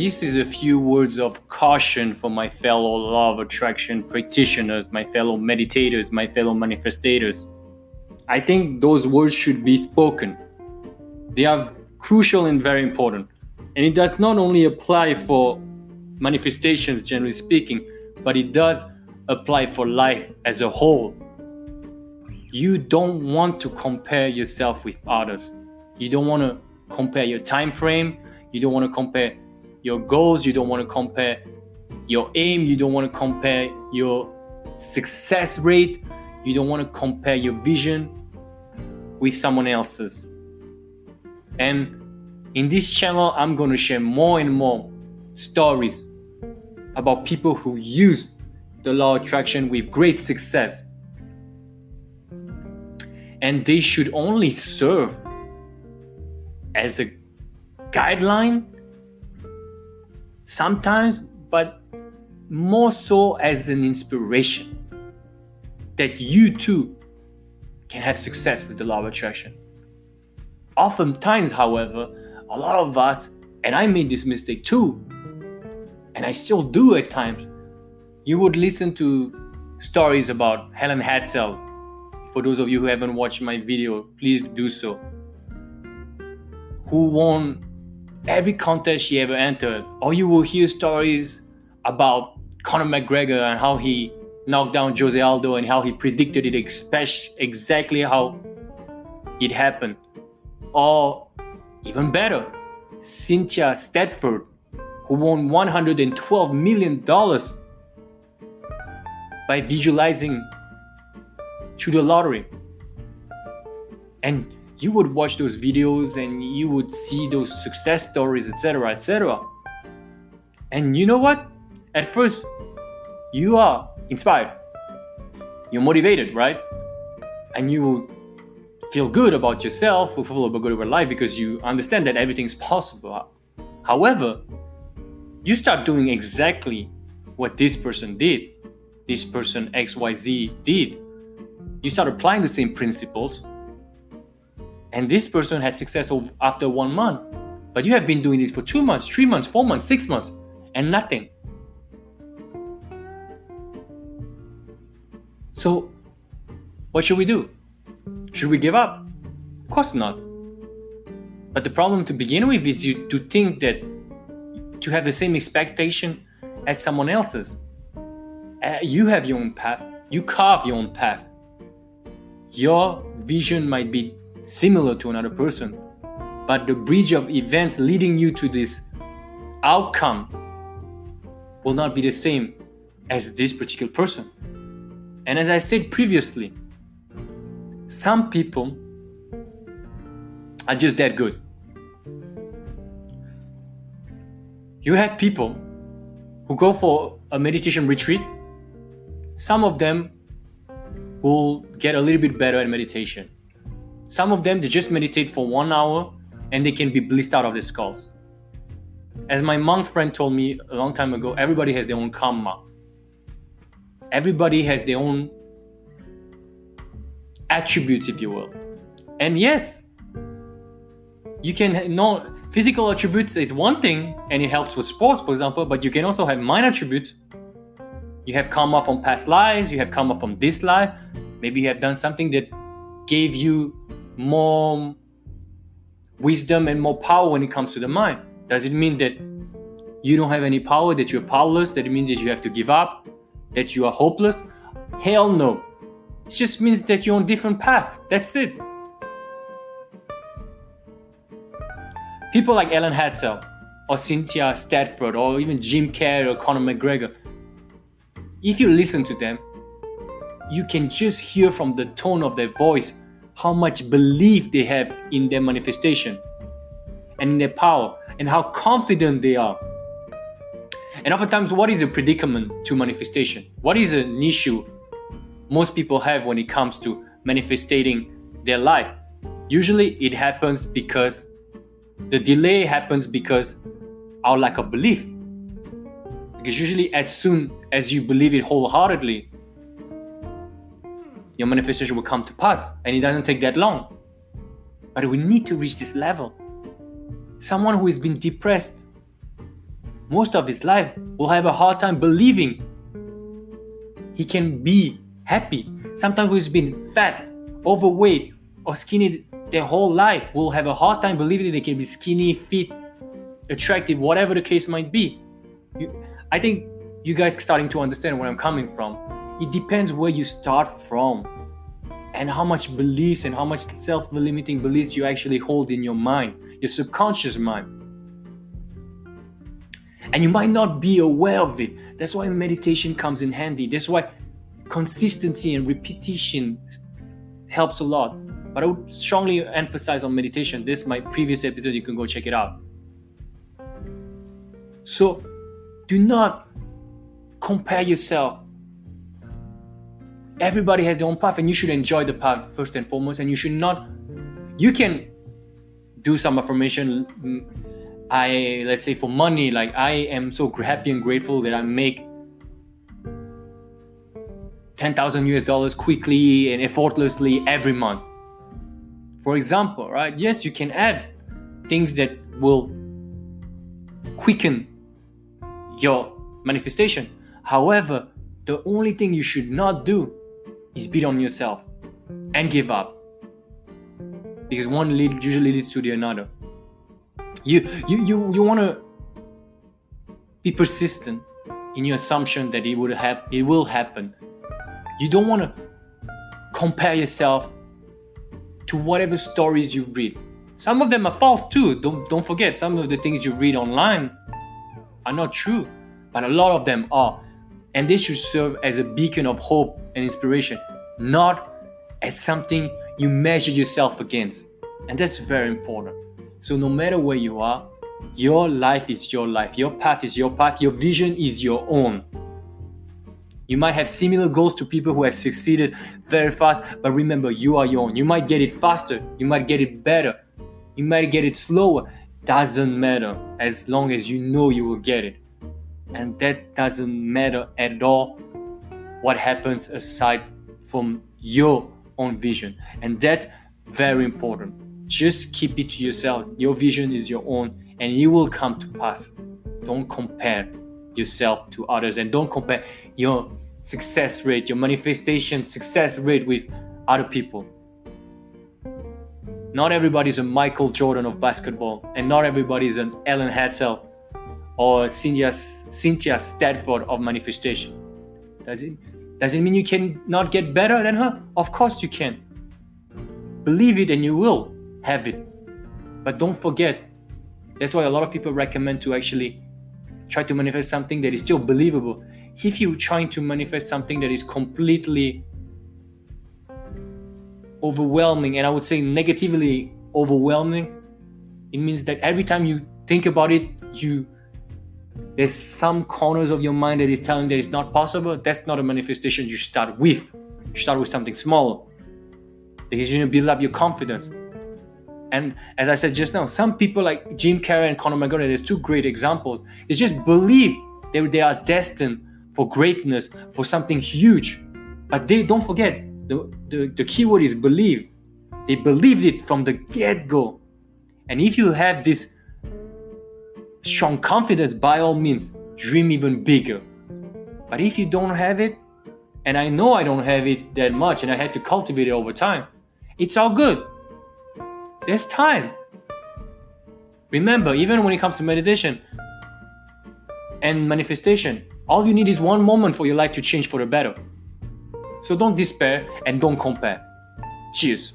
this is a few words of caution for my fellow law of attraction practitioners, my fellow meditators, my fellow manifestators. I think those words should be spoken. They are crucial and very important. And it does not only apply for manifestations, generally speaking, but it does apply for life as a whole. You don't want to compare yourself with others. You don't want to compare your time frame. You don't want to compare your goals. You don't want to compare your aim. You don't want to compare your success rate. You don't want to compare your vision with someone else's. And in this channel, I'm going to share more and more stories about people who use the law of attraction with great success. And they should only serve as a guideline sometimes, but more so as an inspiration that you too can have success with the law of attraction. Oftentimes, however, a lot of us, and I made this mistake too, and I still do at times, you would listen to stories about Helen Hadsell. For those of you who haven't watched my video, please do so. Who won every contest she ever entered. Or you will hear stories about Conor McGregor and how he knocked down Jose Aldo and how he predicted it exactly how it happened. Or even better, Cynthia Stedford, who won $112 million by visualizing through the lottery. And you would watch those videos and you would see those success stories, etc., etc. And you know what? At first, you are inspired. You're motivated, right? And you will feel good about yourself, feel good about life because you understand that everything is possible. However, you start doing exactly what this person did. This person XYZ did. You start applying the same principles, and this person had success after 1 month, but you have been doing this for 2 months, 3 months, 4 months, 6 months, and nothing. So, what should we do? Should we give up? Of course not. But the problem to begin with is you to think that to have the same expectation as someone else's. You have your own path. You carve your own path. Your vision might be similar to another person, but the bridge of events leading you to this outcome will not be the same as this particular person. And as I said previously, some people are just that good. You have people who go for a meditation retreat. Some of them will get a little bit better at meditation. Some of them, they just meditate for 1 hour and they can be blissed out of their skulls. As my monk friend told me a long time ago, everybody has their own karma. Everybody has their own attributes, if you will. And yes, you can know physical attributes is one thing and it helps with sports, for example, but you can also have mind attributes. You have karma from past lives, you have karma from this life. Maybe you have done something that gave you more wisdom and more power when it comes to the mind. Does it mean that you don't have any power, that you're powerless, that it means that you have to give up, that you are hopeless? Hell no. It just means that you're on different paths. That's it. People like Ellen Hadsell or Cynthia Stedford or even Jim Carrey or Conor McGregor, if you listen to them, you can just hear from the tone of their voice how much belief they have in their manifestation and in their power and how confident they are. And oftentimes, what is a predicament to manifestation? What is an issue most people have when it comes to manifesting their life? Usually it happens because the delay happens because our lack of belief. Because usually as soon as you believe it wholeheartedly, your manifestation will come to pass, and it doesn't take that long. But we need to reach this level. Someone who has been depressed most of his life will have a hard time believing he can be happy. Sometimes who's been fat, overweight, or skinny their whole life will have a hard time believing that they can be skinny, fit, attractive, whatever the case might be. I think you guys are starting to understand where I'm coming from. It depends where you start from and how much beliefs and how much self-limiting beliefs you actually hold in your mind, your subconscious mind. And you might not be aware of it. That's why meditation comes in handy. That's why consistency and repetition helps a lot. But I would strongly emphasize on meditation. This is my previous episode. You can go check it out. So do not compare yourself. Everybody has their own path, and you should enjoy the path first and foremost. And you can do some affirmation. Let's say for money, like I am so happy and grateful that I make $10,000 quickly and effortlessly every month. For example, right? Yes, you can add things that will quicken your manifestation. However, the only thing you should not do is beat on yourself and give up, because one usually leads to the another. You want to be persistent in your assumption that it will happen. You don't want to compare yourself to whatever stories you read. Some of them are false too. Don't forget, some of the things you read online are not true, but a lot of them are. And they should serve as a beacon of hope and inspiration, not as something you measure yourself against. And that's very important. So no matter where you are, your life is your life. Your path is your path. Your vision is your own. You might have similar goals to people who have succeeded very fast, but remember, you are your own. You might get it faster. You might get it better. You might get it slower. Doesn't matter, as long as you know you will get it. And that doesn't matter at all what happens aside from your own vision. And that's very important. Just keep it to yourself. Your vision is your own, and it will come to pass. Don't compare yourself to others, and don't compare your success rate, your manifestation success rate with other people. Not everybody is a Michael Jordan of basketball, and not everybody is an Ellen Hatzel or Cynthia Stadford of manifestation. Does it mean you can not get better than her? Of course you can. Believe it and you will have it. But don't forget, that's why a lot of people recommend to actually try to manifest something that is still believable. If you're trying to manifest something that is completely overwhelming, and I would say negatively overwhelming, it means that every time you think about it, there's some corners of your mind that is telling that it's not possible. That's not a manifestation you start with. You start with something small, because you build up your confidence. And as I said just now, some people like Jim Carrey and Conor McGregor, there's two great examples. They just believe they are destined for greatness, for something huge. But they don't forget, the key word is believe. They believed it from the get-go. And if you have this strong confidence, by all means, dream even bigger. But if you don't have it, and I know I don't have it that much, and I had to cultivate it over time, it's all good. There's time. Remember, even when it comes to meditation and manifestation, all you need is one moment for your life to change for the better. So don't despair and don't compare. Cheers.